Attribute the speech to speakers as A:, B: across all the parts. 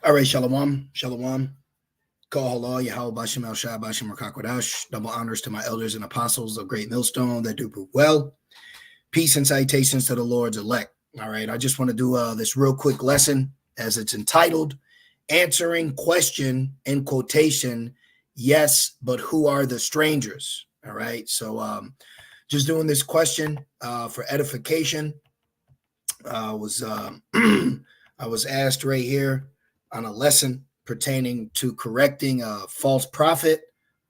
A: All right, Shalom, Shalom. Call Allah, Yahweh Bashim El Shai Bashim Rakakwadash. Double honors to my elders and apostles of Great Millstone that do prove well. Peace and salutations to the Lord's elect. All right, I just want to do this real quick lesson as it's entitled Answering Question in Quotation, Yes, but Who Are the Strangers? All right, so just doing this question for edification. I was asked right here on a lesson pertaining to correcting a false prophet.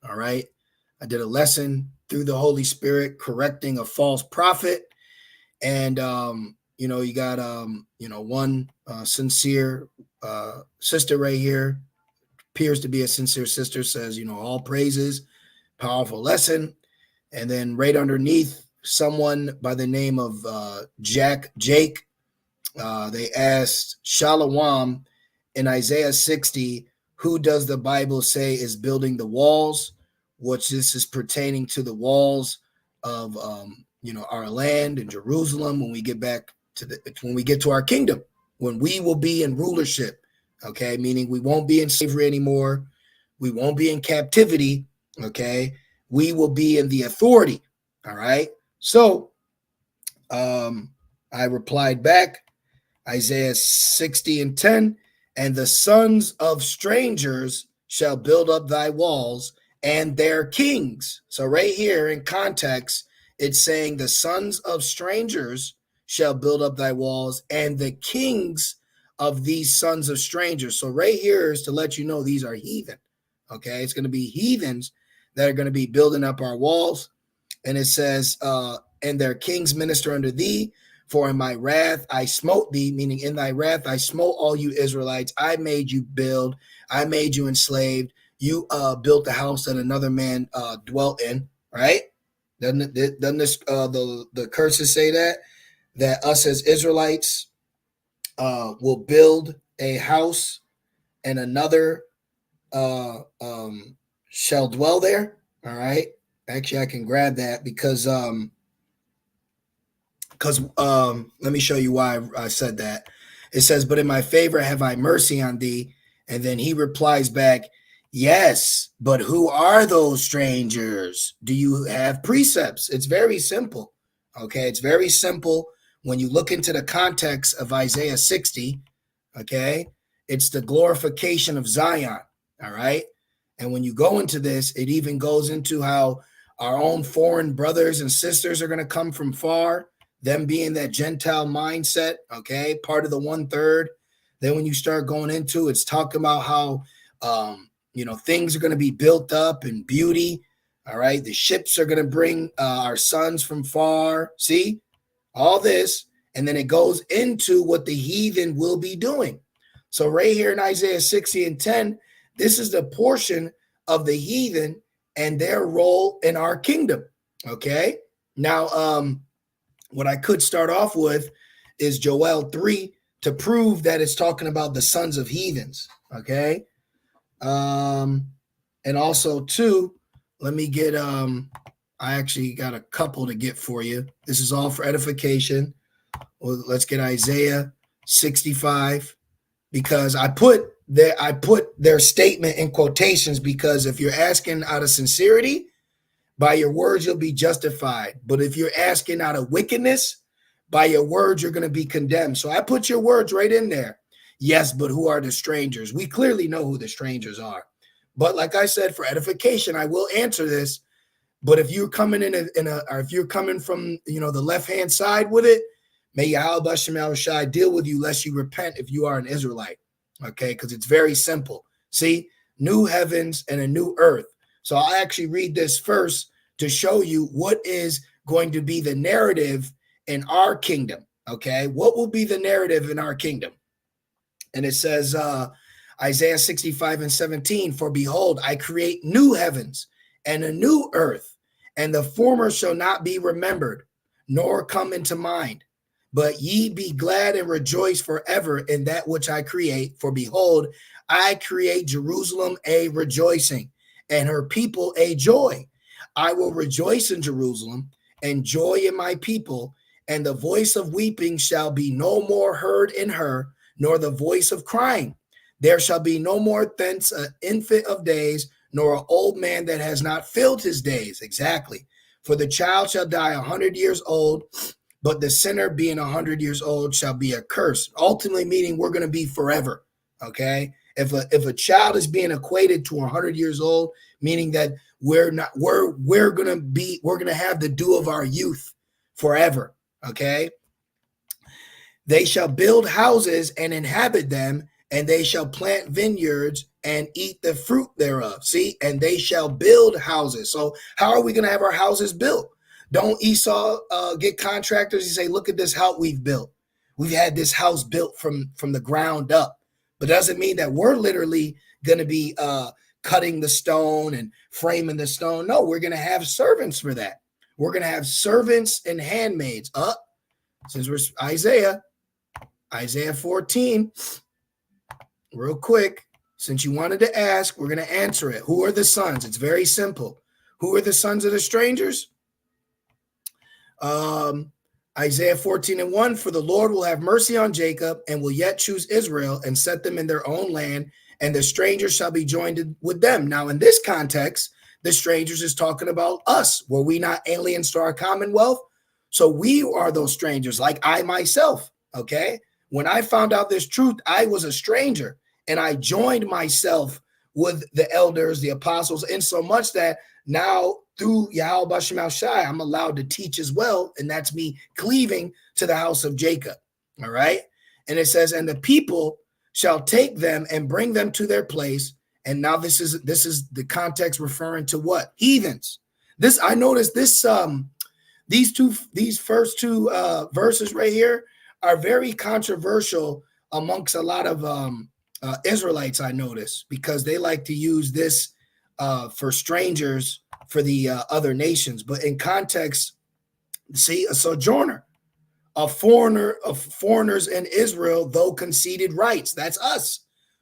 A: All right. I did a lesson through the Holy Spirit correcting a false prophet. And, you got, one sincere sister right here, appears to be a sincere sister, says, all praises, powerful lesson. And then right underneath, someone by the name of Jake, they asked Shalom in Isaiah 60, who does the Bible say is building the walls? Which this is pertaining to the walls of our land in Jerusalem when we get back to when we get to our kingdom, when we will be in rulership. Okay, meaning we won't be in slavery anymore, we won't be in captivity. Okay, we will be in the authority. All right. So I replied back, Isaiah 60 and 10, and the sons of strangers shall build up thy walls and their kings. So right here in context, it's saying the sons of strangers shall build up thy walls and the kings of these sons of strangers. So right here is to let you know these are heathen. Okay, it's going to be heathens that are going to be building up our walls. And it says, and their kings minister unto thee. For in my wrath I smote thee, meaning in thy wrath I smote all you Israelites. I made you build. I made you enslaved. You built the house that another man dwelt in, right? Doesn't this the curses say that us as Israelites will build a house and another shall dwell there? All right. Actually, I can grab that because let me show you why I said that. It says, but in my favor have I mercy on thee. And then he replies back, yes, but who are those strangers? Do you have precepts? It's very simple. Okay, it's very simple. When you look into the context of Isaiah 60, okay, it's the glorification of Zion. All right. And when you go into this, it even goes into how our own foreign brothers and sisters are going to come from far, them being that Gentile mindset, okay, part of the 1/3. Then when you start going into it's talking about how, things are going to be built up in beauty. All right. The ships are going to bring our sons from far. See all this. And then it goes into what the heathen will be doing. So right here in Isaiah 60 and 10, this is the portion of the heathen and their role in our kingdom. Okay. Now, what I could start off with is Joel 3 to prove that it's talking about the sons of heathens. Okay. And also too, let me get, I actually got a couple to get for you. This is all for edification. Well, let's get Isaiah 65 because I put their statement in quotations because if you're asking out of sincerity, by your words, you'll be justified. But if you're asking out of wickedness, by your words, you're going to be condemned. So I put your words right in there. Yes, but who are the strangers? We clearly know who the strangers are. But like I said, for edification, I will answer this. But if you're coming or if you're coming from, the left-hand side with it, may Yahweh Bashim El Shai deal with you lest you repent if you are an Israelite. Okay, because it's very simple. See, new heavens and a new earth. So I'll actually read this first to show you what is going to be the narrative in our kingdom. Okay, what will be the narrative in our kingdom? And it says, Isaiah 65 and 17, for behold, I create new heavens and a new earth, and the former shall not be remembered, nor come into mind. But ye be glad and rejoice forever in that which I create. For behold, I create Jerusalem a rejoicing, and her people a joy. I will rejoice in Jerusalem and joy in my people, and the voice of weeping shall be no more heard in her, nor the voice of crying. There shall be no more thence an infant of days, nor an old man that has not filled his days. Exactly. For the child shall die 100 years old, but the sinner being 100 years old shall be accursed. Ultimately meaning we're going to be forever. Okay. If a child is being equated to 100 years old, meaning that we're going to have the dew of our youth forever. Okay. They shall build houses and inhabit them, and they shall plant vineyards and eat the fruit thereof. See, and they shall build houses. So how are we going to have our houses built? Don't Esau get contractors and say, look at this house we've built. We've had this house built from the ground up. But doesn't mean that we're literally going to be cutting the stone and framing the stone. No, we're going to have servants for that. We're going to have servants and handmaids. Since we're Isaiah 14, real quick, since you wanted to ask, we're going to answer it. Who are the sons? It's very simple. Who are the sons of the strangers? Isaiah 14:1, for the Lord will have mercy on Jacob and will yet choose Israel and set them in their own land, and the strangers shall be joined with them. Now, in this context, the strangers is talking about us. Were we not aliens to our commonwealth? So we are those strangers, like I myself, okay? When I found out this truth, I was a stranger, and I joined myself with the elders, the apostles, in so much that now through Yahweh Bashem Shai, I'm allowed to teach as well, and that's me cleaving to the house of Jacob, all right? And it says, and the people shall take them and bring them to their place. And now this is the context referring to what? Heathens. This, I noticed this, these first two verses right here are very controversial amongst a lot of Israelites, I notice, because they like to use this for strangers for the other nations. But in context, see, a sojourner, a foreigner, of foreigners in Israel, though conceded rights. That's us.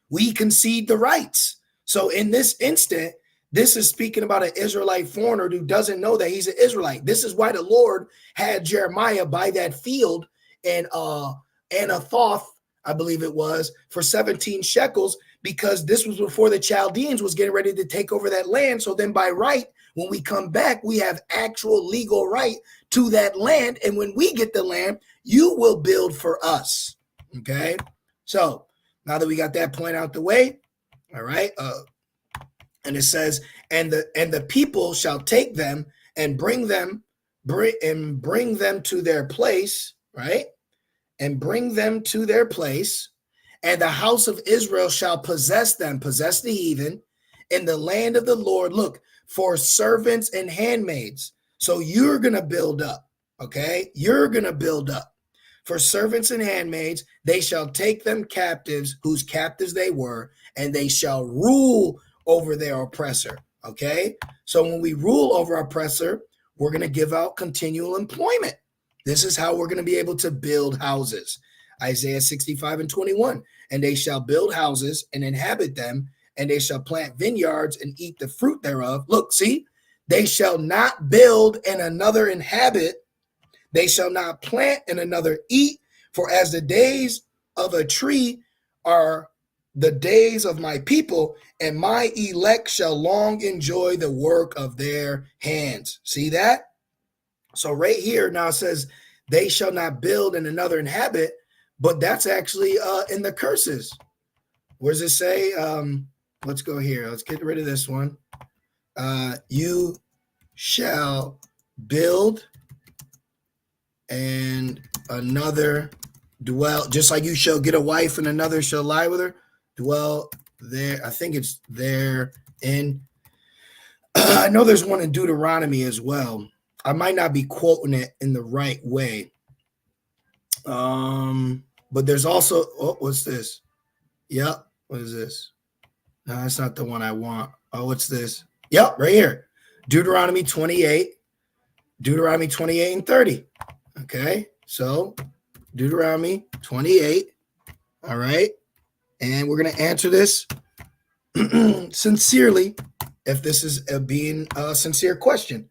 A: We concede the rights. So in this instant, this is speaking about an Israelite foreigner who doesn't know that he's an Israelite. This is why the Lord had Jeremiah buy that field in Anathoth, I believe it was, for 17 shekels, because this was before the Chaldeans was getting ready to take over that land. So then by right, when we come back, we have actual legal right to that land. And when we get the land, you will build for us. Okay. So now that we got that point out the way, all right. And it says, and the people shall take them and bring them to their place, right? And bring them to their place. And the house of Israel shall possess them, possess the heathen, in the land of the Lord. Look, for servants and handmaids. So you're going to build up, okay? You're going to build up. For servants and handmaids, they shall take them captives, whose captives they were, and they shall rule over their oppressor, okay? So when we rule over our oppressor, we're going to give out continual employment. This is how we're going to be able to build houses. Isaiah 65:21, and they shall build houses and inhabit them, and they shall plant vineyards and eat the fruit thereof. Look, see, they shall not build and another inhabit. They shall not plant and another eat. For as the days of a tree are the days of my people, and my elect shall long enjoy the work of their hands. See that? So right here now it says, they shall not build and another inhabit, but that's actually in the curses. Where does it say? Let's go here. Let's get rid of this one. You shall build and another dwell, just like you shall get a wife and another shall lie with her. Dwell there. I think it's there in. I know there's one in Deuteronomy as well. I might not be quoting it in the right way. But there's also, oh, what's this? Yep. What is this? No, that's not the one I want. Oh, what's this? Yep, right here. Deuteronomy 28 and 30. Okay. So Deuteronomy 28. All right. And we're going to answer this sincerely, if this is being a sincere question.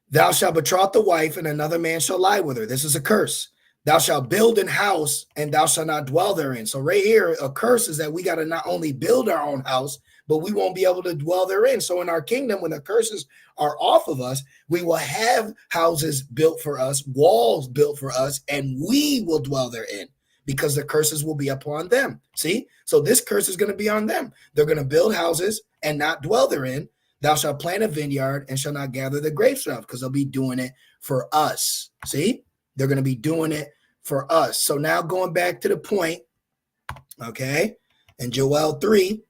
A: Thou shalt betroth the wife, and another man shall lie with her. This is a curse. Thou shalt build an house, and thou shalt not dwell therein. So right here, a curse is that we got to not only build our own house, but we won't be able to dwell therein. So in our kingdom, when the curses are off of us, we will have houses built for us, walls built for us, and we will dwell therein because the curses will be upon them. See? So this curse is going to be on them. They're going to build houses and not dwell therein. Thou shalt plant a vineyard and shall not gather the grapes thereof, because they'll be doing it for us. See? They're going to be doing it for us. So now going back to the point, okay, and Joel 3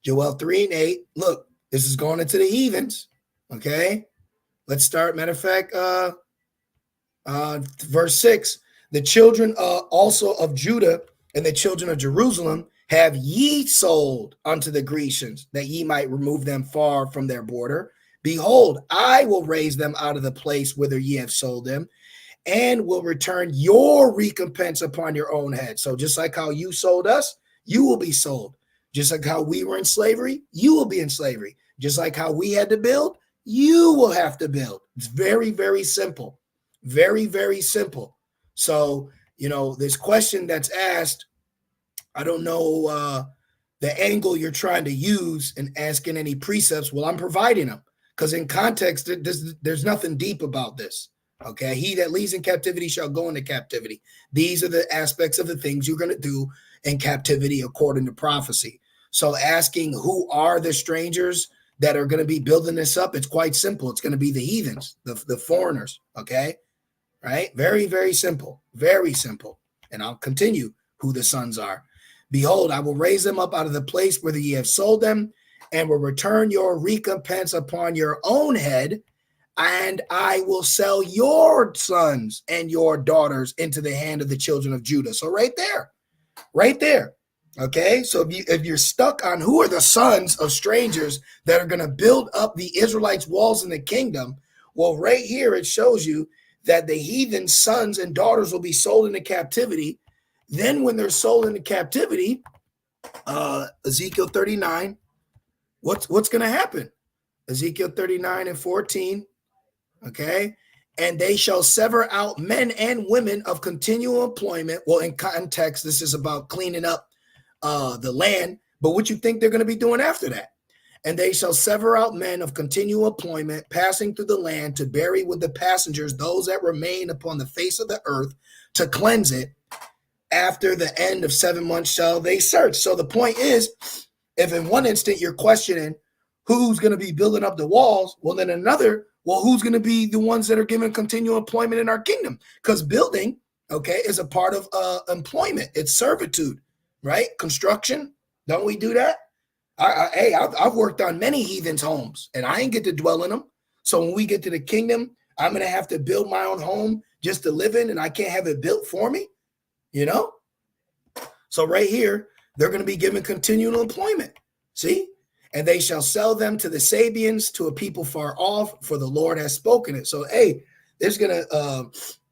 A: and 8, look, this is going into the heathens, okay? Let's start, matter of fact, verse 6, the children also of Judah and the children of Jerusalem have ye sold unto the Grecians, that ye might remove them far from their border. Behold, I will raise them out of the place whither ye have sold them, and will return your recompense upon your own head. So just like how you sold us, you will be sold. Just like how we were in slavery, you will be in slavery. Just like how we had to build, you will have to build. It's very, very simple. Very, very simple. So, this question that's asked, I don't know the angle you're trying to use in asking any precepts. Well, I'm providing them, because in context, there's nothing deep about this. Okay, he that leads in captivity shall go into captivity. These are the aspects of the things you're going to do in captivity according to prophecy. So asking who are the strangers that are going to be building this up, it's quite simple. It's going to be the heathens, the foreigners. Okay, right? Very, very simple. Very simple. And I'll continue who the sons are. Behold, I will raise them up out of the place whither ye have sold them, and will return your recompense upon your own head. And I will sell your sons and your daughters into the hand of the children of Judah. So right there. Okay. So if you're stuck on who are the sons of strangers that are going to build up the Israelites' walls in the kingdom, well, right here, it shows you that the heathen sons and daughters will be sold into captivity. Then when they're sold into captivity, Ezekiel 39, what's going to happen? Ezekiel 39 and 14. Okay. And they shall sever out men and women of continual employment. Well, in context, this is about cleaning up the land. But what you think they're going to be doing after that? And they shall sever out men of continual employment, passing through the land to bury with the passengers those that remain upon the face of the earth, to cleanse it. After the end of 7 months shall they search. So the point is, if in one instant you're questioning who's going to be building up the walls, well, then another, well, who's going to be the ones that are given continual employment in our kingdom? Because building, okay, is a part of employment. It's servitude, right? Construction. Don't we do that? I've worked on many heathens' homes, and I ain't get to dwell in them. So when we get to the kingdom, I'm going to have to build my own home just to live in, and I can't have it built for me, So right here, they're going to be given continual employment. See? And they shall sell them to the Sabians, to a people far off, for the Lord has spoken it. So, hey, there's gonna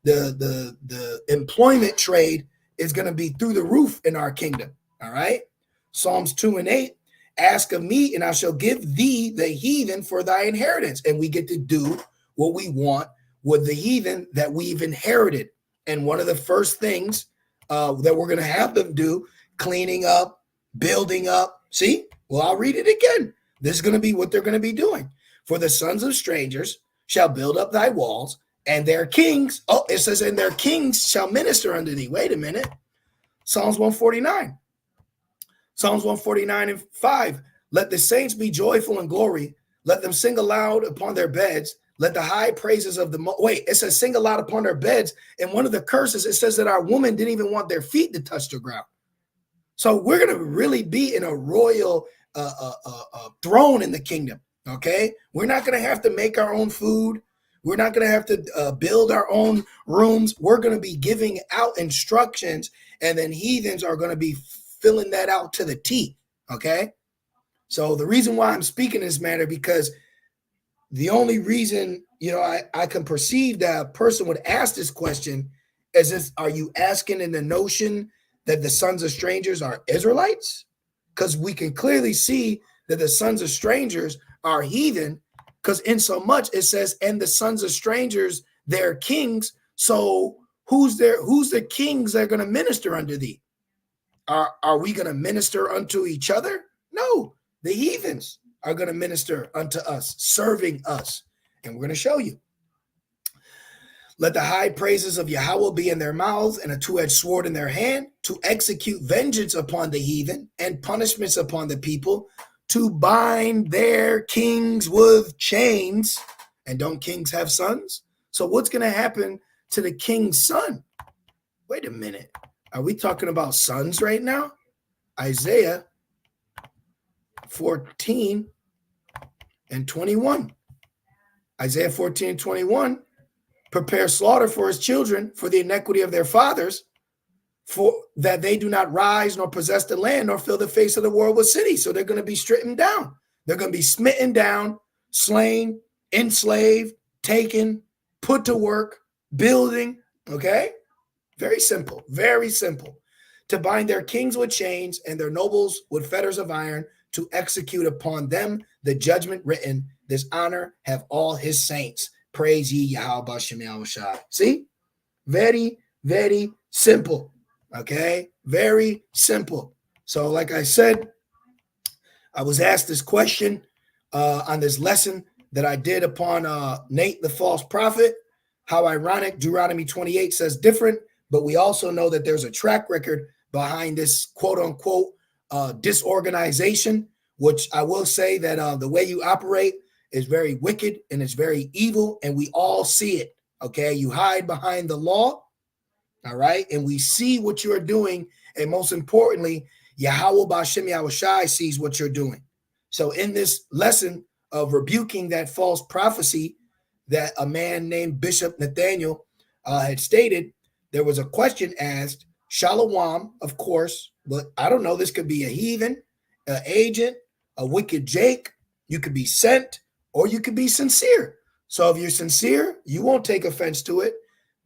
A: the employment trade is gonna be through the roof in our kingdom. All right. Psalms 2 and 8. Ask of me, and I shall give thee the heathen for thy inheritance. And we get to do what we want with the heathen that we've inherited. And one of the first things that we're gonna have them do, cleaning up, building up. See? Well, I'll read it again. This is going to be what they're going to be doing. For the sons of strangers shall build up thy walls, and their kings, it says, and their kings shall minister unto thee. Wait a minute. Psalms 149. Psalms 149 and 5. Let the saints be joyful in glory. Let them sing aloud upon their beds. Let the high praises of the... Wait, it says sing aloud upon their beds. And one of the curses, it says that our women didn't even want their feet to touch the ground. So we're going to really be in a royal throne in the kingdom, okay? We're not going to have to make our own food. We're not going to have to build our own rooms. We're going to be giving out instructions, and then heathens are going to be filling that out to the T, okay? So the reason why I'm speaking this matter, because the only reason, I can perceive that a person would ask this question is this: are you asking in the notion that the sons of strangers are Israelites? Because we can clearly see that the sons of strangers are heathen, because in so much it says, and the sons of strangers, they're kings. So Who's the kings that are going to minister unto thee? Are we going to minister unto each other? No, the heathens are going to minister unto us, serving us. And we're going to show you. Let the high praises of Yahweh be in their mouths and a two-edged sword in their hand, to execute vengeance upon the heathen and punishments upon the people, to bind their kings with chains. And don't kings have sons? So what's going to happen to the king's son? Wait a minute. Are we talking about sons right now? Isaiah 14 and 21. Isaiah 14 and 21. Prepare slaughter for his children for the iniquity of their fathers, for that they do not rise nor possess the land nor fill the face of the world with cities. So they're going to be stricken down. They're going to be smitten down, slain, enslaved, taken, put to work, building. Okay? Very simple. Very simple. To bind their kings with chains and their nobles with fetters of iron, to execute upon them the judgment written. This honor have all his saints. Praise ye Yahweh Bashem Yahushai. See? Very, very simple. Okay? Very simple. So like I said, I was asked this question on this lesson that I did upon Nate the false prophet. How ironic. Deuteronomy 28 says different, but we also know that there's a track record behind this quote unquote disorganization, which I will say that the way you operate is very wicked and it's very evil, and we all see it. Okay, you hide behind the law, all right, and we see what you are doing, and most importantly, Yahweh Bashem Yahushai sees what you're doing. So in this lesson of rebuking that false prophecy that a man named Bishop Nathaniel had stated, there was a question asked, Shalom, of course, but I don't know, this could be a heathen, an agent, a wicked Jake, you could be sent, or you could be sincere. So if you're sincere, you won't take offense to it.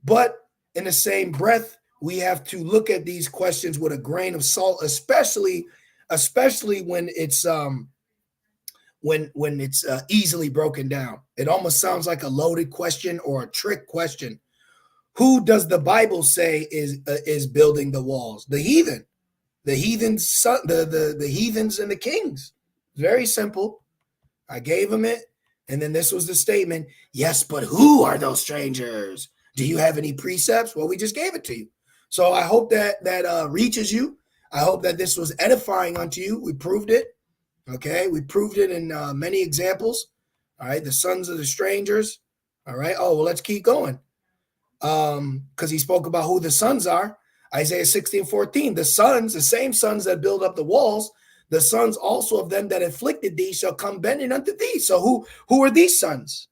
A: But in the same breath, we have to look at these questions with a grain of salt, especially when it's easily broken down. It almost sounds like a loaded question or a trick question. Who does the Bible say is building the walls? The heathen, the heathens and the kings. Very simple. I gave them it. And then this was the statement. Yes, but who are those strangers? Do you have any precepts? Well, we just gave it to you. So I hope that reaches you. I hope that this was edifying unto you. We proved it. Okay. We proved it in many examples. All right. The sons of the strangers. All right. Oh, well, let's keep going. Because he spoke about who the sons are. Isaiah 16:14. The sons, the same sons that build up the walls, the sons also of them that afflicted thee shall come bending unto thee. So who are these sons?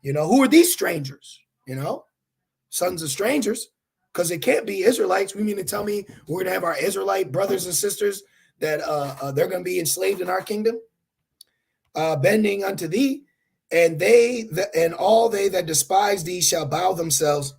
A: You know, who are these strangers? You know, sons of strangers, because it can't be Israelites. We mean to tell me we're going to have our Israelite brothers and sisters that they're going to be enslaved in our kingdom, bending unto thee, and all they that despise thee shall bow themselves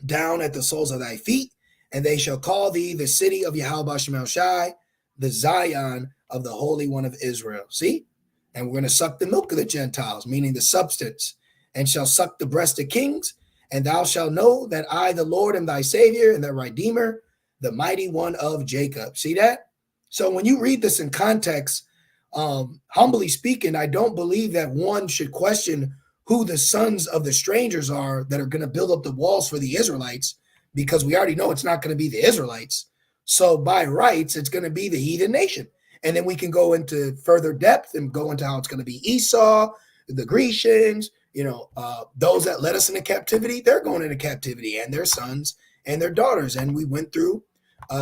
A: down at the soles of thy feet, and they shall call thee the city of Yahweh Bashem Shai, the Zion of the Holy One of Israel. See? And we're going to suck the milk of the Gentiles, meaning the substance, and shall suck the breast of kings. And thou shalt know that I, the Lord, am thy Savior and thy Redeemer, the mighty one of Jacob. See that? So when you read this in context, humbly speaking, I don't believe that one should question who the sons of the strangers are that are going to build up the walls for the Israelites, because we already know it's not going to be the Israelites. So by rights, it's going to be the heathen nation. And then we can go into further depth and go into how it's going to be Esau, the Grecians, you know, those that led us into captivity, they're going into captivity, and their sons and their daughters. And we went through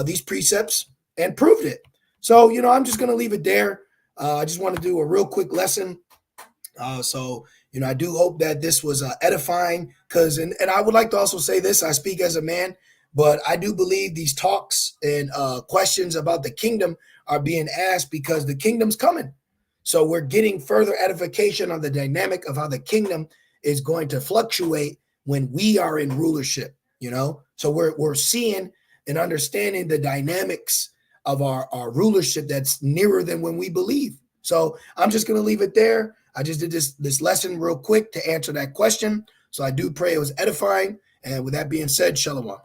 A: these precepts and proved it. So, you know, I'm just going to leave it there. I just want to do a real quick lesson. So, you know, I do hope that this was edifying, because, and I would like to also say this, I speak as a man, but I do believe these talks and questions about the kingdom are being asked because the kingdom's coming. So we're getting further edification on the dynamic of how the kingdom is going to fluctuate when we are in rulership, you know? So we're seeing and understanding the dynamics of our rulership that's nearer than when we believe. So I'm just going to leave it there. I just did this lesson real quick to answer that question. So I do pray it was edifying. And with that being said, Shalom.